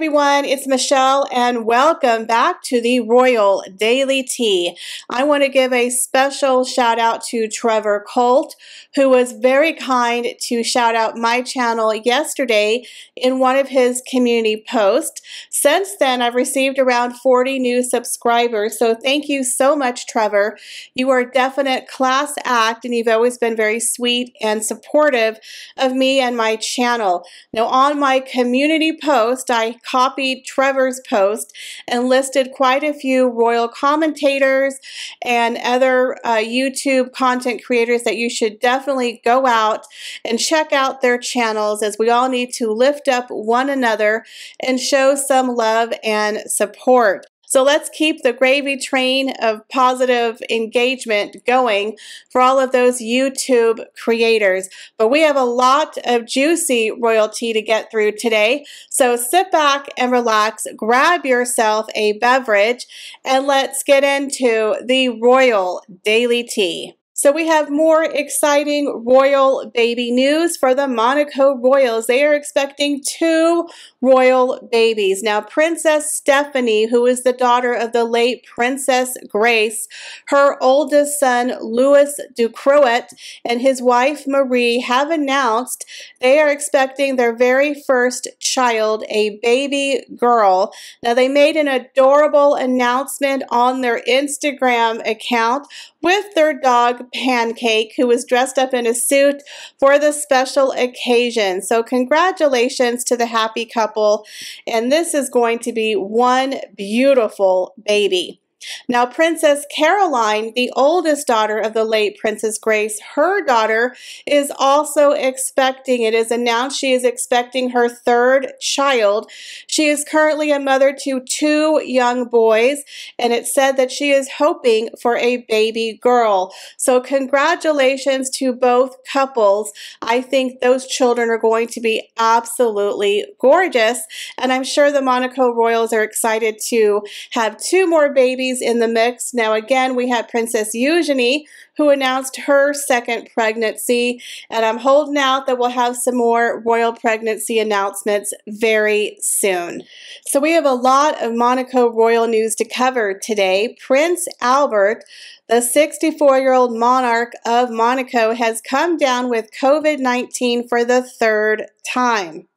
everyone, it's Michelle and welcome back to the Royal Daily Tea. I want to give a special shout out to Trevor Colt, who was very kind to shout out my channel yesterday in one of his community posts. Since then, I've received around 40 new subscribers, so thank you so much, Trevor. You are a definite class act and you've always been very sweet and supportive of me and my channel. Now, on my community post, I copied Trevor's post and listed quite a few royal commentators and other YouTube content creators that you should definitely go out and check out their channels, as we all need to lift up one another and show some love and support. So let's keep the gravy train of positive engagement going for all of those YouTube creators. But we have a lot of juicy royalty to get through today. So sit back and relax, grab yourself a beverage, and let's get into the Royal Daily Tea. So we have more exciting royal baby news for the Monaco royals. They are expecting 2 royal babies. Now, Princess Stephanie, who is the daughter of the late Princess Grace, her oldest son, Louis Ducrot, and his wife, Marie, have announced they are expecting their very first child, a baby girl. Now, they made an adorable announcement on their Instagram account with their dog Pancake, who was dressed up in a suit for the special occasion. So congratulations to the happy couple, and this is going to be one beautiful baby. Now, Princess Caroline, the oldest daughter of the late Princess Grace, her daughter is also expecting. It is announced she is expecting her 3rd child. She is currently a mother to 2 young boys, and it said that she is hoping for a baby girl. So congratulations to both couples. I think those children are going to be absolutely gorgeous, and I'm sure the Monaco royals are excited to have 2 more babies in the mix. Now, again, we had Princess Eugenie, who announced her 2nd pregnancy, and I'm holding out that we'll have some more royal pregnancy announcements very soon. So we have a lot of Monaco royal news to cover today. Prince Albert, the 64-year-old monarch of Monaco, has come down with COVID-19 for the 3rd time.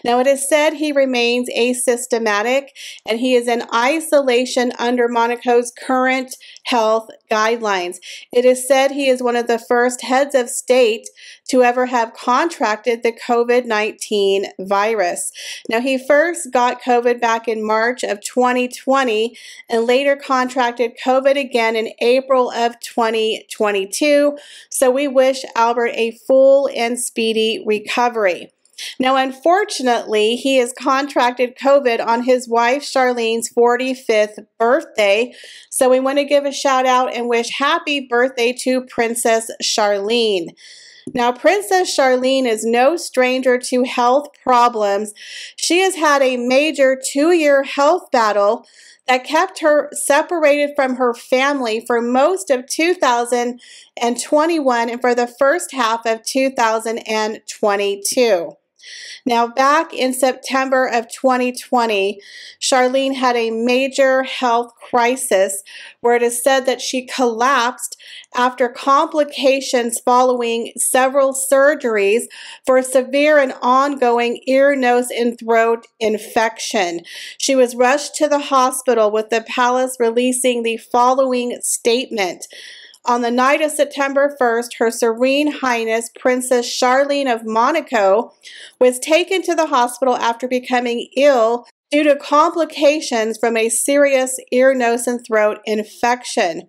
Now, it is said he remains asymptomatic and he is in isolation under Monaco's current health guidelines. It is said he is one of the first heads of state to ever have contracted the COVID-19 virus. Now, he first got COVID back in March of 2020 and later contracted COVID again in April of 2022. So we wish Albert a full and speedy recovery. Now, unfortunately, he has contracted COVID on his wife Charlene's 45th birthday. So we want to give a shout out and wish happy birthday to Princess Charlene. Now, Princess Charlene is no stranger to health problems. She has had a major 2-year health battle that kept her separated from her family for most of 2021 and for the first half of 2022. Now, back in September of 2020, Charlene had a major health crisis where it is said that she collapsed after complications following several surgeries for severe and ongoing ear, nose, and throat infection. She was rushed to the hospital, with the palace releasing the following statement. On the night of September 1st, Her Serene Highness Princess Charlene of Monaco was taken to the hospital after becoming ill due to complications from a serious ear, nose, and throat infection.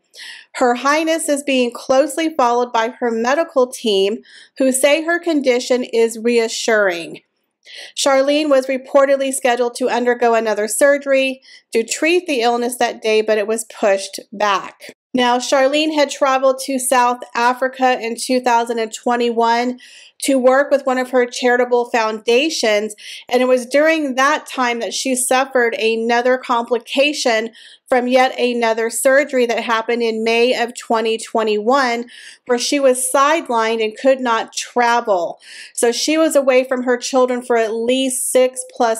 Her Highness is being closely followed by her medical team, who say her condition is reassuring. Charlene was reportedly scheduled to undergo another surgery to treat the illness that day, but it was pushed back. Now, Charlene had traveled to South Africa in 2021 to work with one of her charitable foundations, and it was during that time that she suffered another complication from yet another surgery that happened in May of 2021, where she was sidelined and could not travel. So she was away from her children for at least 6+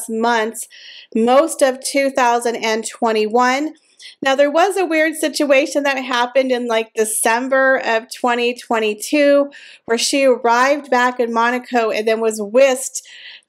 months, most of 2021. Now, there was a weird situation that happened in like December of 2022 where she arrived back in Monaco and then was whisked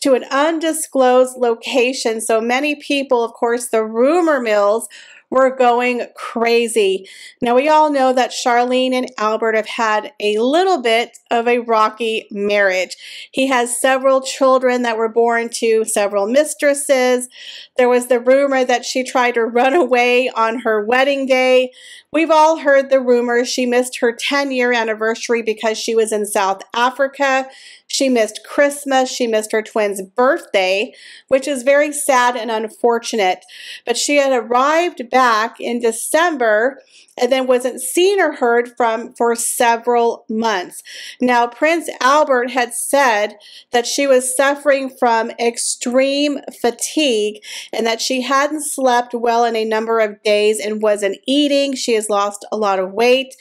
to an undisclosed location. So many people, of course, the rumor mills were going crazy. Now, we all know that Charlene and Albert have had a little bit of a rocky marriage. He has several children that were born to several mistresses. There was the rumor that she tried to run away on her wedding day. We've all heard the rumors. She missed her 10-year anniversary because she was in South Africa. She missed Christmas. She missed her twin's birthday, which is very sad and unfortunate. But she had arrived back in December and then wasn't seen or heard from for several months. Now, Prince Albert had said that she was suffering from extreme fatigue and that she hadn't slept well in a number of days and wasn't eating. She has lost a lot of weight.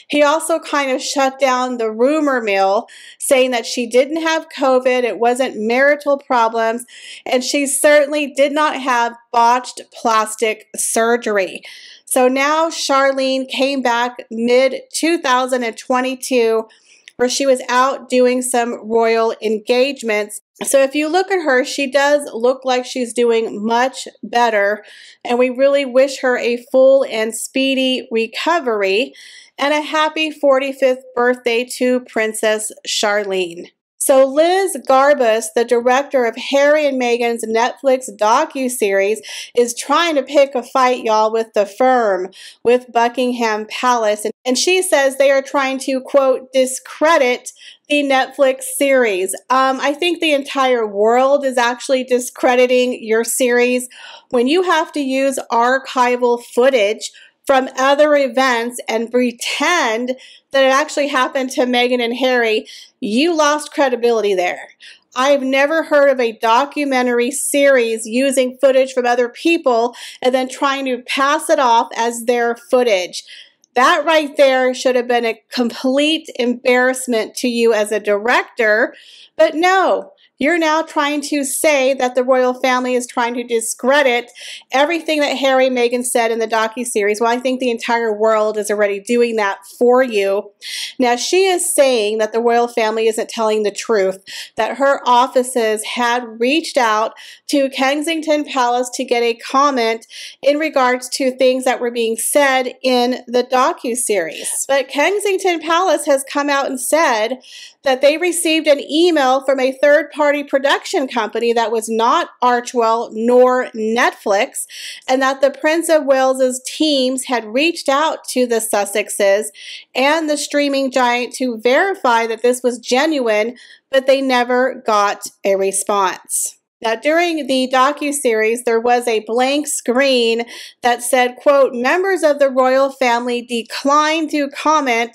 He also kind of shut down the rumor mill, saying that she didn't have COVID, it wasn't marital problems, and she certainly did not have botched plastic surgery. So now Charlene came back mid-2022 where she was out doing some royal engagements. So if you look at her, she does look like she's doing much better, and we really wish her a full and speedy recovery and a happy 45th birthday to Princess Charlene. So Liz Garbus, the director of Harry and Meghan's Netflix docuseries, is trying to pick a fight, y'all, with the firm, with Buckingham Palace. And she says they are trying to, quote, discredit the Netflix series. I think the entire world is actually discrediting your series when you have to use archival footage from other events and pretend that it actually happened to Meghan and Harry. You lost credibility there. I've never heard of a documentary series using footage from other people and then trying to pass it off as their footage. That right there should have been a complete embarrassment to you as a director, but no. You're now trying to say that the royal family is trying to discredit everything that Harry and Meghan said in the docuseries. Well, I think the entire world is already doing that for you. Now, she is saying that the royal family isn't telling the truth, that her offices had reached out to Kensington Palace to get a comment in regards to things that were being said in the docuseries. But Kensington Palace has come out and said that they received an email from a third-party production company that was not Archewell nor Netflix, and that the Prince of Wales's teams had reached out to the Sussexes and the streaming giant to verify that this was genuine, but they never got a response. Now, during the docuseries, there was a blank screen that said, quote, members of the royal family declined to comment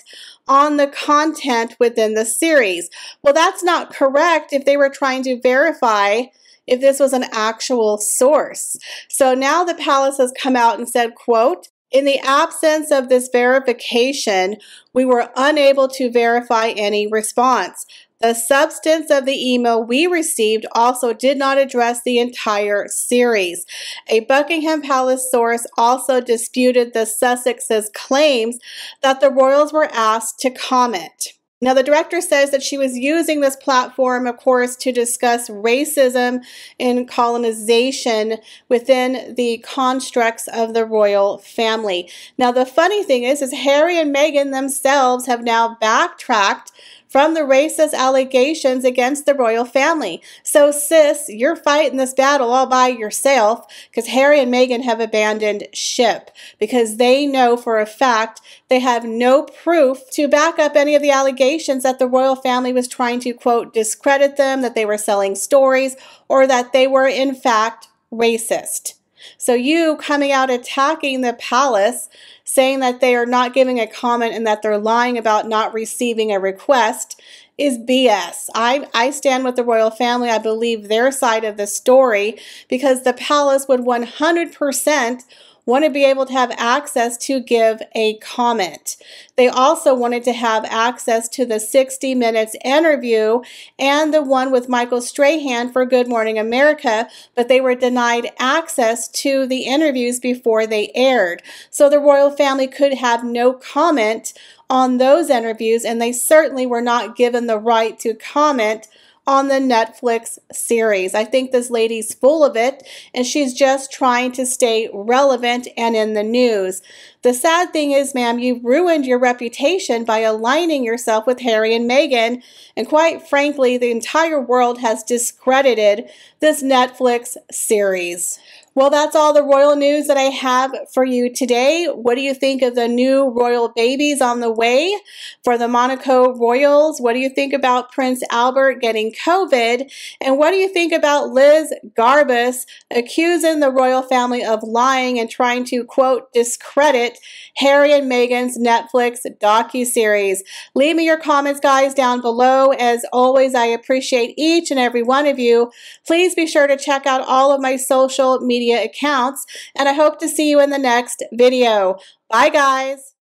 on the content within the series. Well, that's not correct if they were trying to verify if this was an actual source. So now the palace has come out and said, quote, in the absence of this verification, we were unable to verify any response. The substance of the email we received also did not address the entire series. A Buckingham Palace source also disputed the Sussexes' claims that the royals were asked to comment. Now, the director says that she was using this platform, of course, to discuss racism and colonization within the constructs of the royal family. Now, the funny thing is Harry and Meghan themselves have now backtracked from the racist allegations against the royal family. So, sis, you're fighting this battle all by yourself because Harry and Meghan have abandoned ship because they know for a fact they have no proof to back up any of the allegations that the royal family was trying to, quote, discredit them, that they were selling stories, or that they were, in fact, racist. So you coming out attacking the palace, saying that they are not giving a comment and that they're lying about not receiving a request is BS. I stand with the royal family. I believe their side of the story because the palace would 100% want to be able to have access to give a comment. They also wanted to have access to the 60 Minutes interview and the one with Michael Strahan for Good Morning America, but they were denied access to the interviews before they aired. So the royal family could have no comment on those interviews, and they certainly were not given the right to comment on the Netflix series. I think this lady's full of it, and she's just trying to stay relevant and in the news. The sad thing is, ma'am, you've ruined your reputation by aligning yourself with Harry and Meghan, and quite frankly, the entire world has discredited this Netflix series. Well, that's all the royal news that I have for you today. What do you think of the new royal babies on the way for the Monaco royals? What do you think about Prince Albert getting COVID? And what do you think about Liz Garbus accusing the royal family of lying and trying to, quote, discredit Harry and Meghan's Netflix docuseries? Leave me your comments, guys, down below. As always, I appreciate each and every one of you. Please be sure to check out all of my social media accounts, and I hope to see you in the next video. Bye, guys.